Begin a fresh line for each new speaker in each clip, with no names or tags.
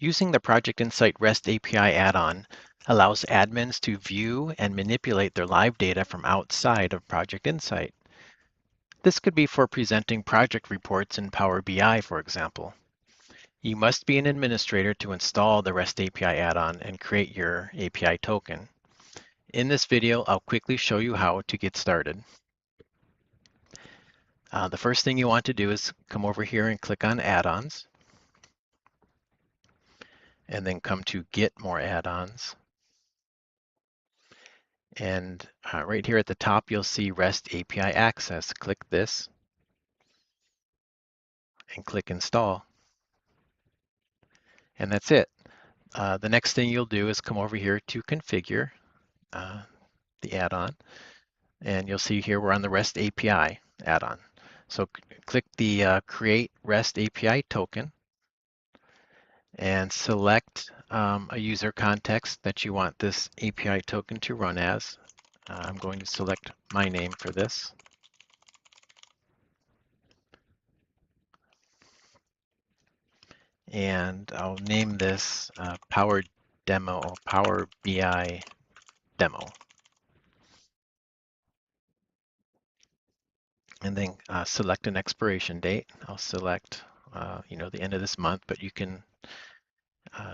Using the Project Insight REST API add-on allows admins to view and manipulate their live data from outside of Project Insight. This could be for presenting project reports in Power BI, for example. You must be an administrator to install the REST API add-on and create your API token. In this video, I'll quickly show you how to get started. The first thing you want to do is come over here and click on Add-Ons, and then come to Get More Add-Ons. And right here at the top, you'll see REST API Access. Click this and click Install. And that's it. The next thing you'll do is come over here to Configure the add-on. And you'll see here we're on the REST API add-on. So click the Create REST API Token and select a user context that you want this API token to run as. I'm going to select my name for this. And I'll name this Power Demo or Power BI Demo. And then select an expiration date. I'll select the end of this month, but you can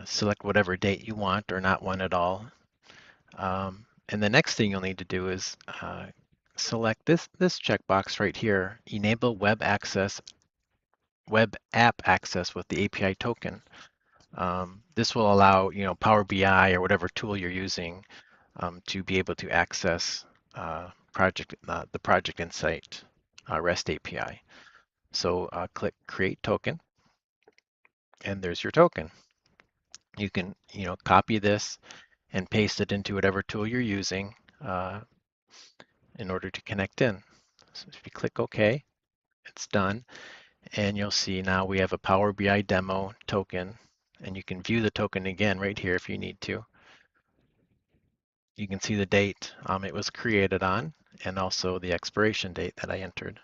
select whatever date you want or not one at all. And the next thing you'll need to do is select this checkbox right here, Enable Web App Access with the API token. This will allow Power BI or whatever tool you're using to be able to access the Project Insight REST API. So click Create Token, and there's your token. You can copy this and paste it into whatever tool you're using in order to connect in. So if you click OK, it's done. And you'll see now we have a Power BI demo token, and you can view the token again right here if you need to. You can see the date it was created on and also the expiration date that I entered.